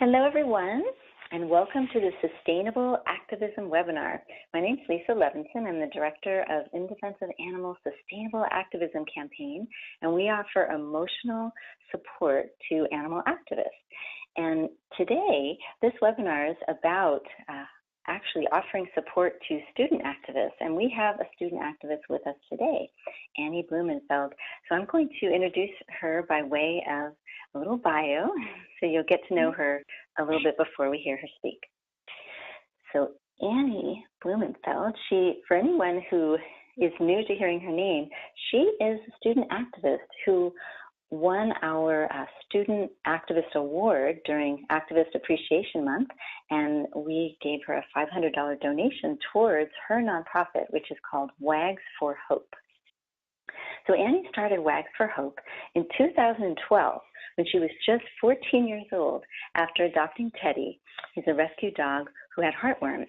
Hello, everyone, and welcome to the Sustainable Activism Webinar. My name is Lisa Levinson. I'm the Director of In Defense of Animals Sustainable Activism Campaign, and we offer emotional support to animal activists. And today, this webinar is about actually offering support to student activists, and we have a student activist with us today, Annie Blumenfeld. So I'm going to introduce her by way of a little bio, so you'll get to know her a little bit before we hear her speak. So Annie Blumenfeld, for anyone who is new to hearing her name, she is a student activist who won our Student Activist Award during Activist Appreciation Month, and we gave her a $500 donation towards her nonprofit, which is called Wags for Hope. So Annie started Wags for Hope in 2012 when she was just 14 years old after adopting Teddy. He's a rescue dog who had heartworm,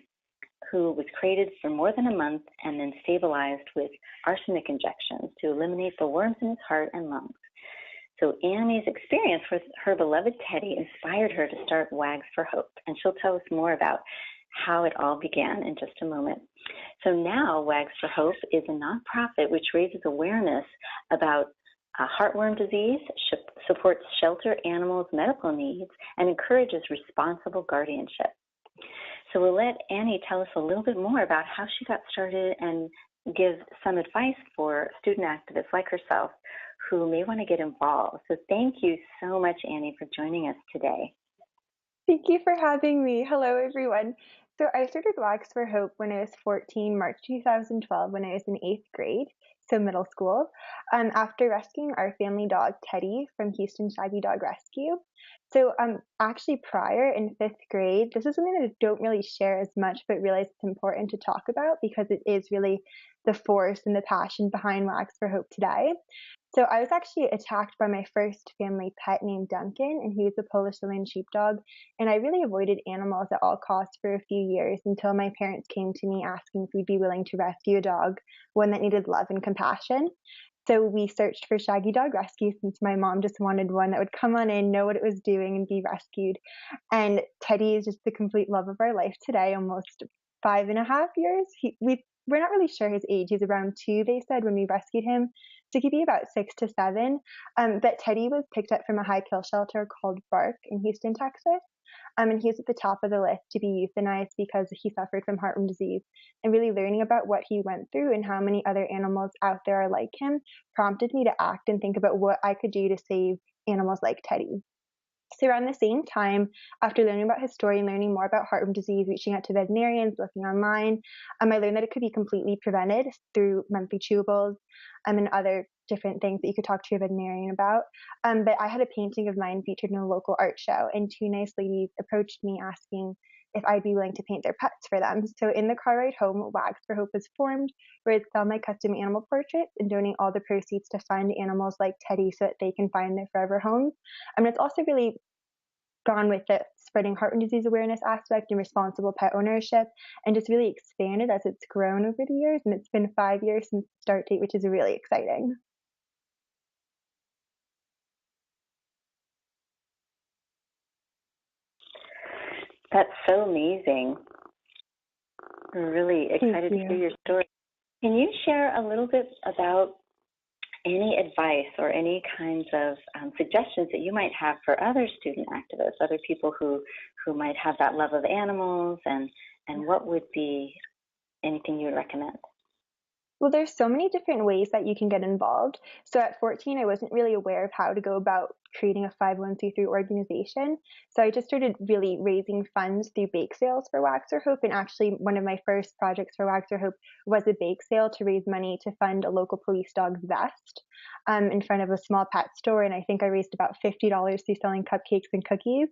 who was crated for more than a month and then stabilized with arsenic injections to eliminate the worms in his heart and lungs. So Annie's experience with her beloved Teddy inspired her to start Wags for Hope, and she'll tell us more about how it all began in just a moment. So now Wags for Hope is a nonprofit which raises awareness about heartworm disease, supports shelter animals' medical needs, and encourages responsible guardianship. So we'll let Annie tell us a little bit more about how she got started and give some advice for student activists like herself who may want to get involved. So thank you so much, Annie, for joining us today. Thank you for having me. Hello, everyone. So I started Wags for Hope when I was 14, March 2012, when I was in 8th grade, so middle school, after rescuing our family dog, Teddy, from Houston Shaggy Dog Rescue. So actually prior in 5th grade, this is something that I don't really share as much, but realize it's important to talk about because it is really the force and the passion behind Wags for Hope today. So I was actually attacked by my first family pet named Duncan, and he was a Polish Line sheepdog. And I really avoided animals at all costs for a few years until my parents came to me asking if we'd be willing to rescue a dog, one that needed love and compassion. So we searched for Shaggy Dog Rescue since my mom just wanted one that would come on in, know what it was doing, and be rescued. And Teddy is just the complete love of our life today, almost 5.5 years. We're not really sure his age. He's around 2, they said, when we rescued him. So he could be about 6 to 7. But Teddy was picked up from a high kill shelter called Bark in Houston, Texas. And he was at the top of the list to be euthanized because he suffered from heartworm disease. And really learning about what he went through and how many other animals out there are like him prompted me to act and think about what I could do to save animals like Teddy. So around the same time, after learning about his story and learning more about heartworm disease, reaching out to veterinarians, looking online, I learned that it could be completely prevented through monthly chewables and other different things that you could talk to a veterinarian about. But I had a painting of mine featured in a local art show, and 2 nice ladies approached me asking if I'd be willing to paint their pets for them. So in the car ride home, Wags for Hope was formed, where I'd sell my custom animal portraits and donate all the proceeds to fund animals like Teddy so that they can find their forever homes. It's also really gone with the spreading heartworm disease awareness aspect and responsible pet ownership, and just really expanded as it's grown over the years. And it's been 5 years since the start date, which is really exciting. That's so amazing. We're really excited to hear your story. Can you share a little bit about any advice or any kinds of suggestions that you might have for other student activists, other people who might have that love of animals, and what would be anything you would recommend? Well, there's so many different ways that you can get involved. So at 14, I wasn't really aware of how to go about creating a 501c3 organization. So I just started really raising funds through bake sales for Wags for Hope. And actually, one of my first projects for Wags for Hope was a bake sale to raise money to fund a local police dog's vest in front of a small pet store. And I think I raised about $50 through selling cupcakes and cookies.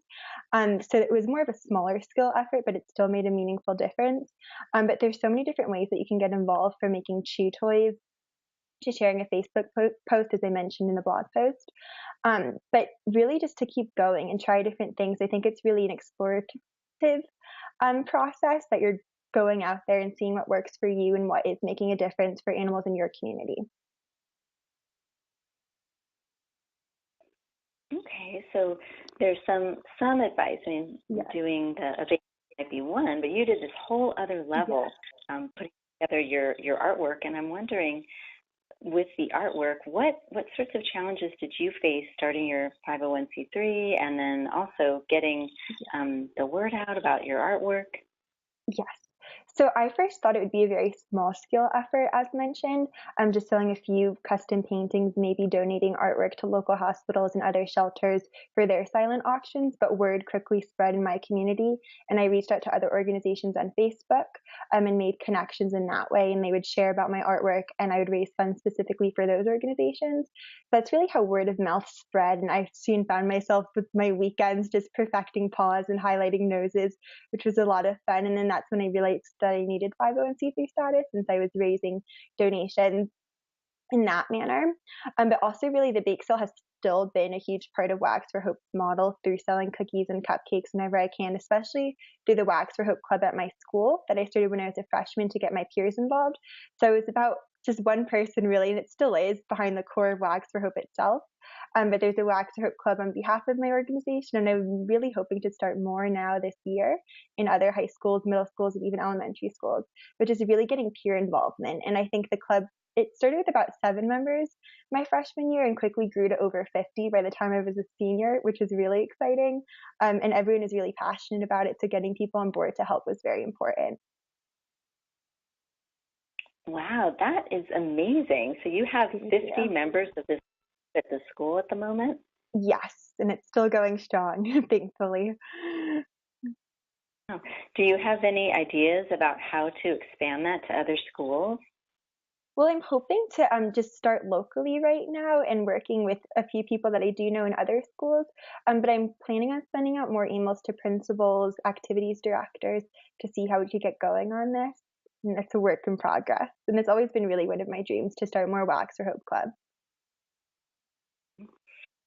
So it was more of a smaller scale effort, but it still made a meaningful difference. But there's so many different ways that you can get involved, from making chew toys to sharing a Facebook post, as I mentioned in the blog post. But really just to keep going and try different things. I think it's really an explorative process that you're going out there and seeing what works for you and what is making a difference for animals in your community. Okay, so there's some advice. I mean, Yes. doing a basic might be one, but you did this whole other level, putting together your artwork, and I'm wondering, with the artwork, what sorts of challenges did you face starting your 501c3 and then also getting the word out about your artwork? Yes. So I first thought it would be a very small scale effort, as mentioned. I'm just selling a few custom paintings, maybe donating artwork to local hospitals and other shelters for their silent auctions, but word quickly spread in my community. And I reached out to other organizations on Facebook and made connections in that way. And they would share about my artwork and I would raise funds specifically for those organizations. That's really how word of mouth spread. And I soon found myself with my weekends just perfecting paws and highlighting noses, which was a lot of fun. And then that's when I realized that I needed 501c3 status since I was raising donations in that manner. But also really the bake sale has still been a huge part of Wax for Hope's model through selling cookies and cupcakes whenever I can, especially through the Wax for Hope Club at my school that I started when I was a freshman to get my peers involved. So it was about just one person really, and it still is, behind the core of Wax for Hope itself. But there's a Wax for Hope Club on behalf of my organization, and I'm really hoping to start more now this year in other high schools, middle schools, and even elementary schools, which is really getting peer involvement. And I think the club, it started with about 7 members my freshman year and quickly grew to over 50 by the time I was a senior, which was really exciting. And everyone is really passionate about it, so getting people on board to help was very important. Wow, that is amazing. So you have 50 members of this at the school at the moment? Yes, and it's still going strong, thankfully. Oh. Do you have any ideas about how to expand that to other schools? Well, I'm hoping to just start locally right now and working with a few people that I do know in other schools. But I'm planning on sending out more emails to principals, activities directors to see how we could get going on this. And it's a work in progress. And it's always been really one of my dreams to start more Wax for Hope Club.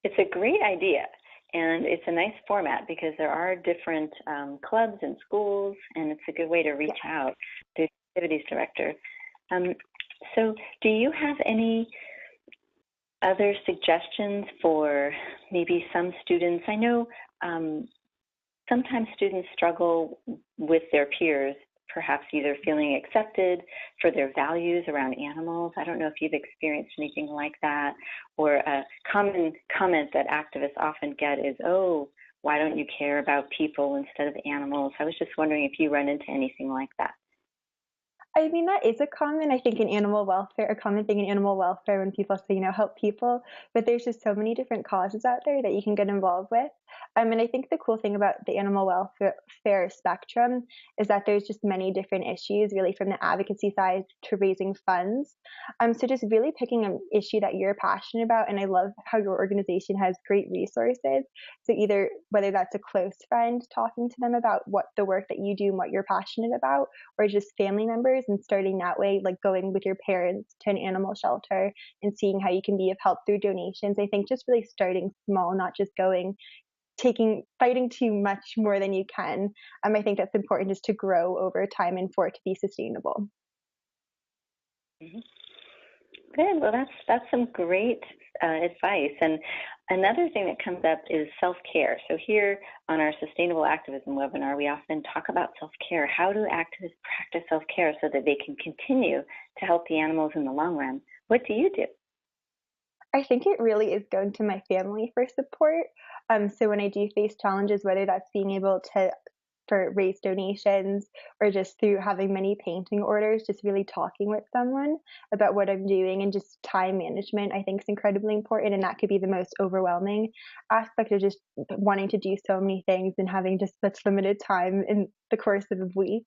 It's a great idea, and it's a nice format because there are different clubs and schools, and it's a good way to reach out to the activities director. So do you have any other suggestions for maybe some students? I know sometimes students struggle with their peers, perhaps either feeling accepted for their values around animals. I don't know if you've experienced anything like that, or a common comment that activists often get is, oh, why don't you care about people instead of animals? I was just wondering if you run into anything like that. I mean, that is a common, I think, in animal welfare, a common thing in animal welfare when people say, help people. But there's just so many different causes out there that you can get involved with. And I think the cool thing about the animal welfare spectrum is that there's just many different issues, really, from the advocacy side to raising funds. So just really picking an issue that you're passionate about. And I love how your organization has great resources. So either whether that's a close friend talking to them about what the work that you do and what you're passionate about, or just family members, and starting that way, like going with your parents to an animal shelter and seeing how you can be of help through donations. I think just really starting small, not just fighting too much more than you can. I think that's important, just to grow over time and for it to be sustainable. Mm-hmm. Good. Well, that's some great advice. And another thing that comes up is self-care. So here on our Sustainable Activism webinar, we often talk about self-care. How do activists practice self-care so that they can continue to help the animals in the long run? What do you do? I think it really is going to my family for support. So when I do face challenges, whether that's being able to raise donations or just through having many painting orders, just really talking with someone about what I'm doing, and just time management, I think, is incredibly important. And that could be the most overwhelming aspect of just wanting to do so many things and having just such limited time in the course of a week.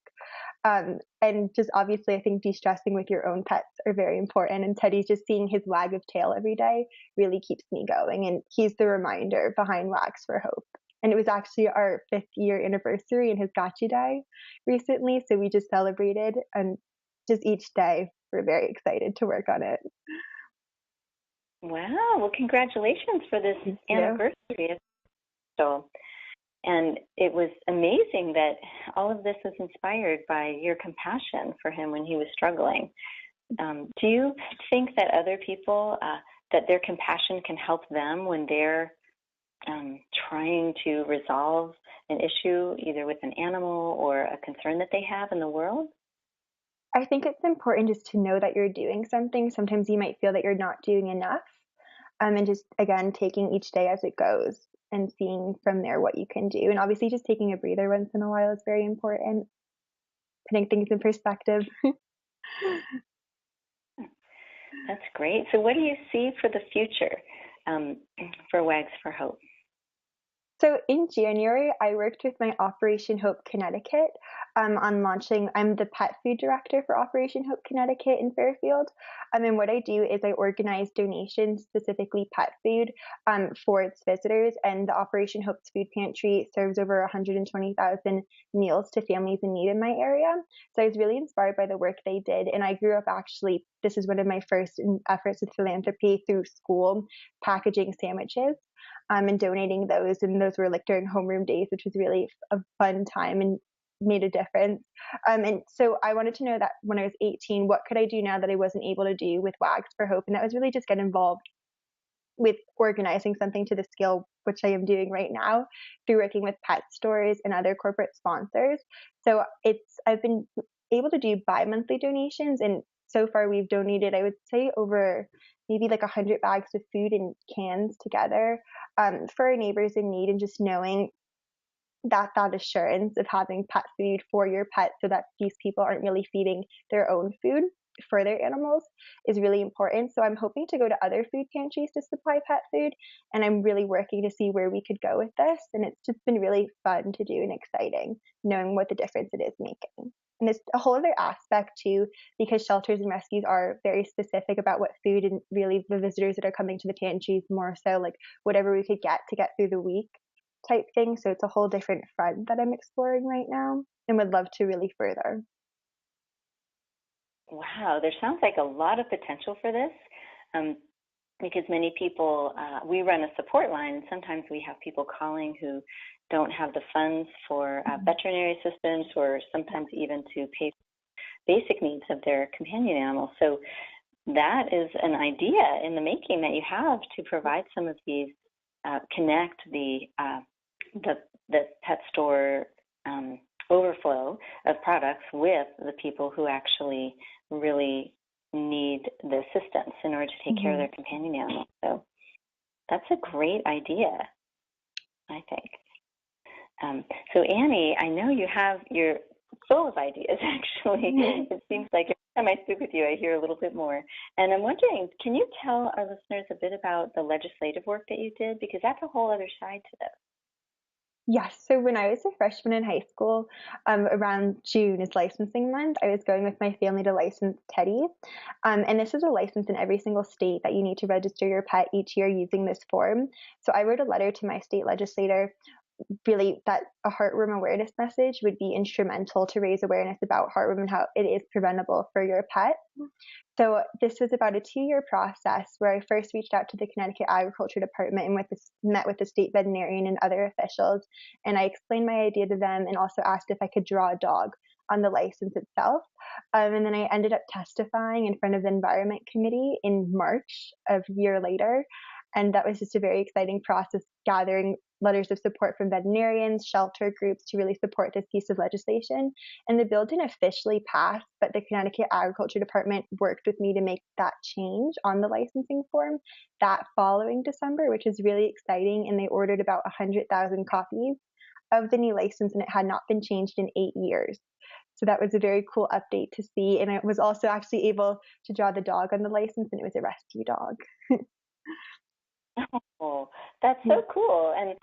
And just obviously, I think de-stressing with your own pets are very important. And Teddy's, just seeing his wag of tail every day really keeps me going. And he's the reminder behind Wax for Hope. And it was actually our 5th year anniversary in his Gotcha Day recently. So we just celebrated, and just each day we're very excited to work on it. Wow. Well, congratulations for this anniversary. So, and it was amazing that all of this was inspired by your compassion for him when he was struggling. Do you think that other people, that their compassion can help them when they're trying to resolve an issue either with an animal or a concern that they have in the world? I think it's important just to know that you're doing something. Sometimes you might feel that you're not doing enough. And just, again, taking each day as it goes and seeing from there what you can do. And obviously just taking a breather once in a while is very important, putting things in perspective. That's great. So what do you see for the future for Wags for Hope? So in January, I worked with my Operation Hope Connecticut on launching. I'm the pet food director for Operation Hope Connecticut in Fairfield. And what I do is I organize donations, specifically pet food, for its visitors. And the Operation Hope's food pantry serves over 120,000 meals to families in need in my area. So I was really inspired by the work they did. And I grew up actually, this is one of my first efforts with philanthropy through school, packaging sandwiches. And donating those. And those were like during homeroom days, which was really a fun time and made a difference. And so I wanted to know that when I was 18, what could I do now that I wasn't able to do with Wags for Hope? And that was really just get involved with organizing something to the scale which I am doing right now through working with pet stores and other corporate sponsors. So I've been able to do bi-monthly donations, and so far we've donated, I would say, over maybe like 100 bags of food and cans together for our neighbors in need, and just knowing that assurance of having pet food for your pet so that these people aren't really feeding their own food for their animals is really important. So I'm hoping to go to other food pantries to supply pet food, and I'm really working to see where we could go with this. And it's just been really fun to do and exciting, knowing what the difference it is making. And it's a whole other aspect too, because shelters and rescues are very specific about what food, and really the visitors that are coming to the pantries more so like whatever we could get to get through the week type thing. So it's a whole different front that I'm exploring right now and would love to really further. Wow, there sounds like a lot of potential for this because many people, we run a support line, and sometimes we have people calling who don't have the funds for veterinary assistance or sometimes even to pay basic needs of their companion animals. So that is an idea in the making that you have to provide some of these, connect the pet store overflow of products with the people who actually really need the assistance in order to take care of their companion animals. So that's a great idea, I think. So Annie, I know you're full of ideas, actually. It seems like every time I speak with you, I hear a little bit more. And I'm wondering, can you tell our listeners a bit about the legislative work that you did? Because that's a whole other side to this. Yes. So when I was a freshman in high school, around June is licensing month, I was going with my family to license Teddy. And this is a license in every single state that you need to register your pet each year using this form. So I wrote a letter to my state legislator, really that a heartworm awareness message would be instrumental to raise awareness about heartworm and how it is preventable for your pet. So this was about a 2-year process where I first reached out to the Connecticut Agriculture Department and met with the state veterinarian and other officials. And I explained my idea to them and also asked if I could draw a dog on the license itself. And then I ended up testifying in front of the Environment Committee in March of a year later. And that was just a very exciting process, gathering letters of support from veterinarians, shelter groups to really support this piece of legislation. And the bill didn't officially pass, but the Connecticut Agriculture Department worked with me to make that change on the licensing form that following December, which is really exciting. And they ordered about 100,000 copies of the new license, and it had not been changed in 8 years. So that was a very cool update to see. And I was also actually able to draw the dog on the license, and it was a rescue dog. Oh, that's so cool. And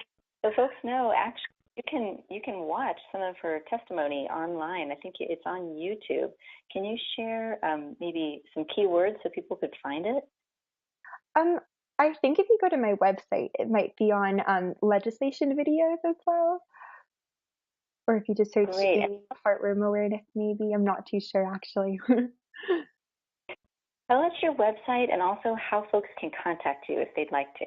so folks know, actually, you can watch some of her testimony online. I think it's on YouTube. Can you share maybe some keywords so people could find it? I think if you go to my website, it might be on legislation videos as well. Or if you just search heartworm awareness, maybe. I'm not too sure, actually. Tell us your website and also how folks can contact you if they'd like to.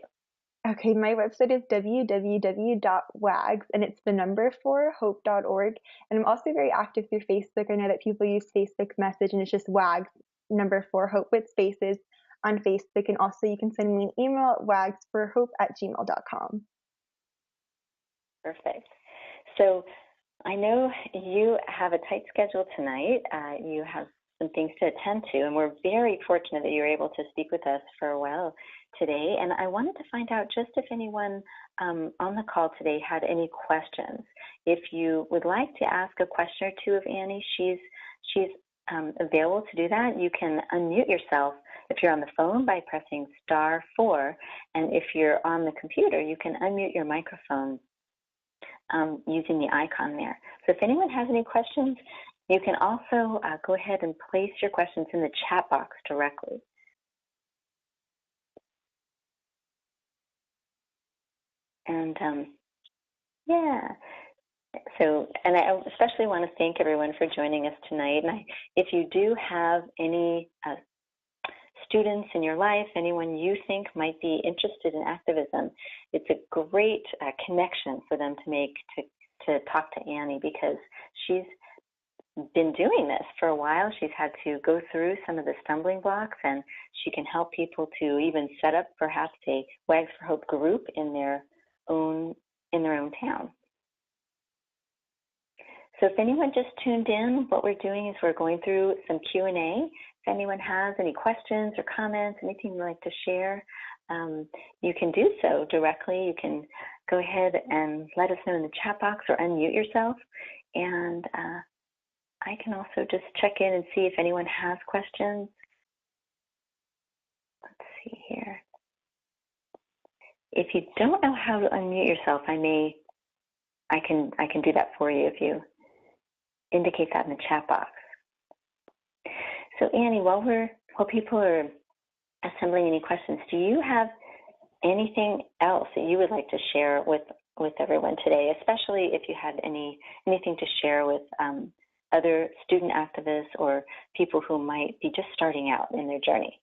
Okay, my website is www.wags, and it's the number 4 hope.org. And I'm also very active through Facebook. I know that people use Facebook Message, and it's just wags, number 4 hope with spaces on Facebook. And also you can send me an email at wagsforhope@gmail.com. Perfect. So I know you have a tight schedule tonight. You have some things to attend to, and we're very fortunate that you're able to speak with us for a while today. And I wanted to find out just if anyone on the call today had any questions. If you would like to ask a question or two of Annie, she's available to do that. You can unmute yourself if you're on the phone by pressing *4, and if you're on the computer, you can unmute your microphone using the icon there. So if anyone has any questions, you can also go ahead and place your questions in the chat box directly. And yeah, so, and I especially want to thank everyone for joining us tonight. And if you do have any students in your life, anyone you think might be interested in activism, it's a great connection for them to make to talk to Annie, because she's been doing this for a while. She's had to go through some of the stumbling blocks, and she can help people to even set up perhaps a Wags for Hope group in their own town. So if anyone just tuned in, what we're doing is we're going through some Q&A. If anyone has any questions or comments, anything you'd like to share, you can do so directly. You can go ahead and let us know in the chat box or unmute yourself. And I can also just check in and see if anyone has questions. Let's see here. If you don't know how to unmute yourself, I can do that for you if you indicate that in the chat box. So Annie, while people are assembling any questions, do you have anything else that you would like to share with everyone today, especially if you had anything to share with other student activists or people who might be just starting out in their journey?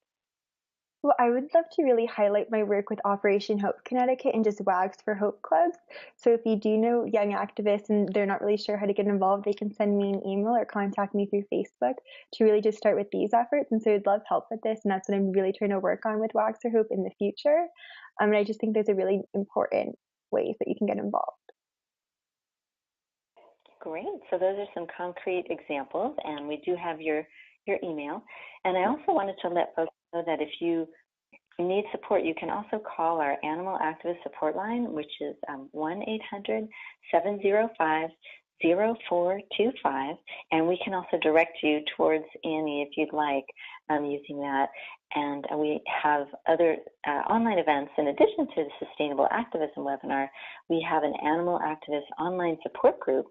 Well, I would love to really highlight my work with Operation Hope Connecticut and just Wags for Hope clubs. So if you do know young activists and they're not really sure how to get involved, they can send me an email or contact me through Facebook to really just start with these efforts. And so I'd love help with this, and that's what I'm really trying to work on with Wags for Hope in the future. And I just think there's a really important ways that you can get involved. Great. So those are some concrete examples, and we do have your email. And I also wanted to let folks know that if you need support, you can also call our Animal Activist Support Line, which is 1-800-705-0425, and we can also direct you towards Annie if you'd like, using that. And we have other online events. In addition to the Sustainable Activism Webinar, we have an Animal Activist online support group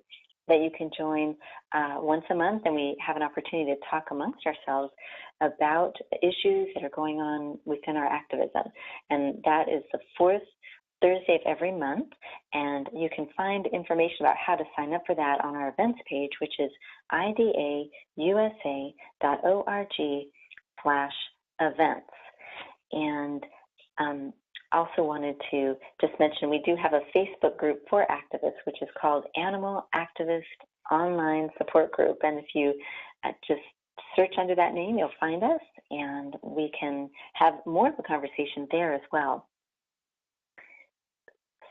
that you can join once a month, and we have an opportunity to talk amongst ourselves about issues that are going on within our activism. And that is the fourth Thursday of every month, and you can find information about how to sign up for that on our events page, which is idausa.org/events. And also wanted to just mention we do have a Facebook group for activists, which is called Animal Activist Online Support Group. And if you just search under that name, you'll find us, and we can have more of a conversation there as well.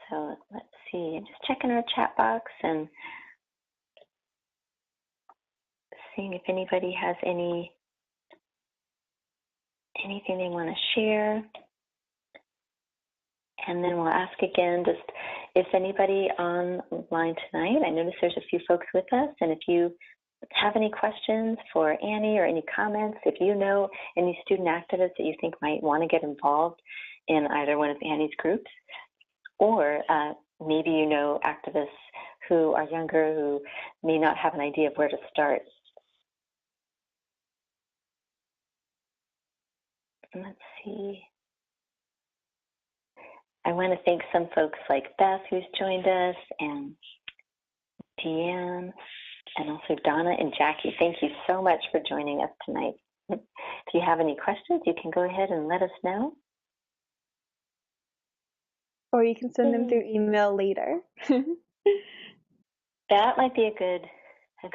So let's see, I'm just checking our chat box and seeing if anybody has anything they want to share. And then we'll ask again, just if anybody online tonight, I notice there's a few folks with us, and if you have any questions for Annie or any comments, if you know any student activists that you think might want to get involved in either one of Annie's groups, or maybe you know activists who are younger who may not have an idea of where to start. Let's see. I want to thank some folks like Beth, who's joined us, and Deanne, and also Donna and Jackie. Thank you so much for joining us tonight. If you have any questions, you can go ahead and let us know. Or you can send them through email later. That might be a good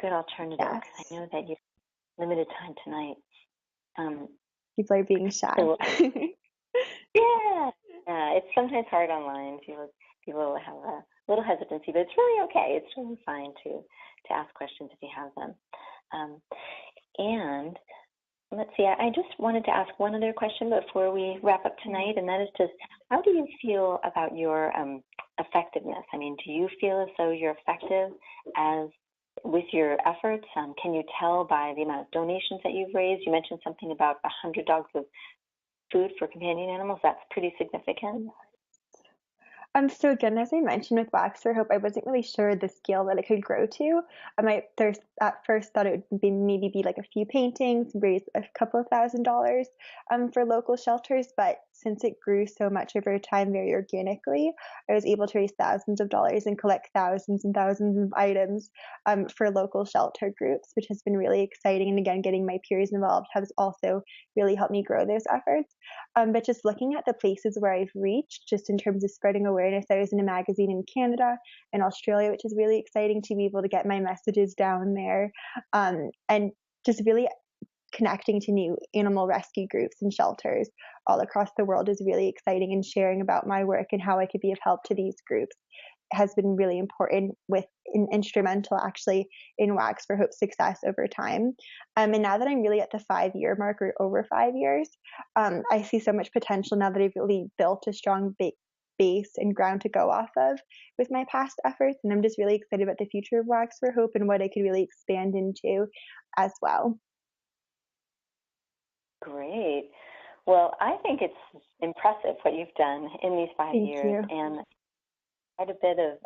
alternative, Yes. because I know that you have limited time tonight. People are being shy. So, yeah. It's sometimes hard online. People have a little hesitancy, but it's really okay. It's really fine to ask questions if you have them. And let's see, I just wanted to ask one other question before we wrap up tonight, and that is just, how do you feel about your effectiveness? I mean, do you feel as though you're effective with your efforts? Can you tell by the amount of donations that you've raised? You mentioned something about 100 dogs of food for companion animals. That's pretty significant. So again, as I mentioned with Wax for Hope, I wasn't really sure the scale that it could grow to. I at first thought it would maybe be like a few paintings, raise a couple of $1,000s for local shelters. But since it grew so much over time very organically, I was able to raise thousands of dollars and collect thousands and thousands of items for local shelter groups, which has been really exciting. And again, getting my peers involved has also really helped me grow those efforts. But just looking at the places where I've reached, just in terms of spreading awareness, I was in a magazine in Canada and Australia, which is really exciting to be able to get my messages down there, and just really connecting to new animal rescue groups and shelters all across the world is really exciting, and sharing about my work and how I could be of help to these groups has been really important instrumental actually in Wax for Hope's success over time. And now that I'm really at the 5-year mark, or over 5 years, I see so much potential now that I've really built a strong base and ground to go off of with my past efforts. And I'm just really excited about the future of Wax for Hope and what I could really expand into as well. Great. Well, I think it's impressive what you've done in these 5 years, and quite a bit of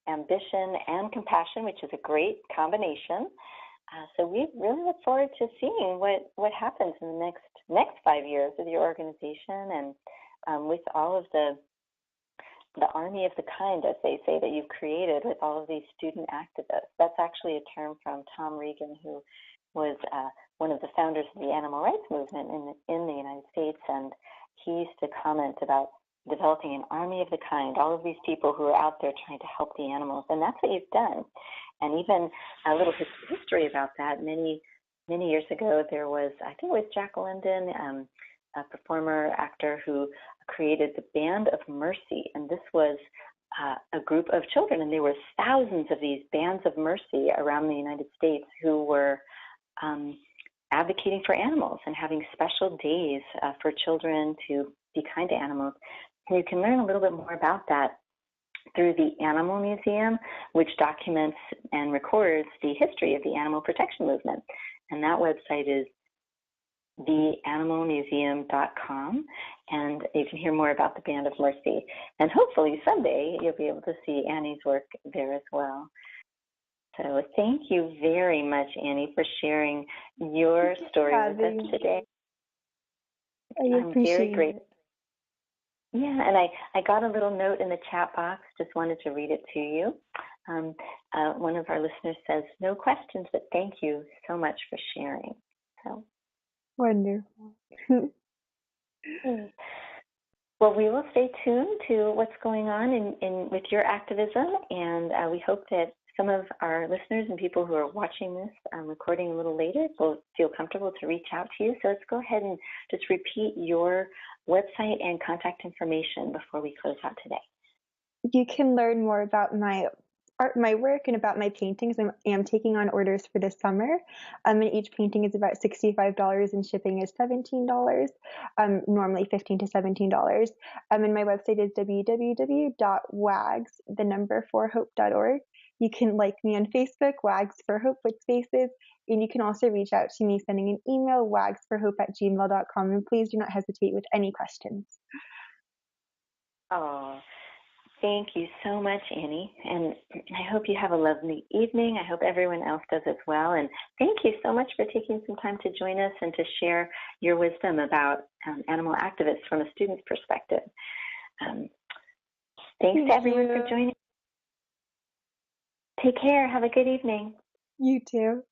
ambition and compassion, which is a great combination. So we really look forward to seeing what happens in the next 5 years with your organization, and with all of the army of the kind, as they say, that you've created with all of these student activists. That's actually a term from Tom Regan, who was one of the founders of the animal rights movement in the United States, and he used to comment about developing an army of the kind, all of these people who are out there trying to help the animals, and that's what you've done. And even a little history about that, many years ago, there was, I think it was Jack London, a performer, actor, who created the Band of Mercy, and this was a group of children, and there were thousands of these bands of mercy around the United States who were advocating for animals and having special days for children to be kind to animals. And you can learn a little bit more about that through the Animal Museum, which documents and records the history of the animal protection movement. And that website is theanimalmuseum.com, and you can hear more about the Band of Mercy. And hopefully someday you'll be able to see Annie's work there as well. So thank you very much, Annie, for sharing your story with us today. I'm very grateful. Yeah, and I got a little note in the chat box, just wanted to read it to you. One of our listeners says, no questions, but thank you so much for sharing. So wonderful. Well, we will stay tuned to what's going on in with your activism, and we hope that some of our listeners and people who are watching this recording a little later will feel comfortable to reach out to you. So let's go ahead and just repeat your website and contact information before we close out today. You can learn more about my work and about my paintings. I am taking on orders for this summer. And each painting is about $65 and shipping is $17, normally $15 to $17. And my website is www.wags4hope.org. You can like me on Facebook, Wags for Hope with spaces, and you can also reach out to me sending an email, wagsforhope@gmail.com, and please do not hesitate with any questions. Oh, thank you so much, Annie, and I hope you have a lovely evening. I hope everyone else does as well, and thank you so much for taking some time to join us and to share your wisdom about animal activists from a student's perspective. Thanks to everyone for joining. Take care. Have a good evening. You too.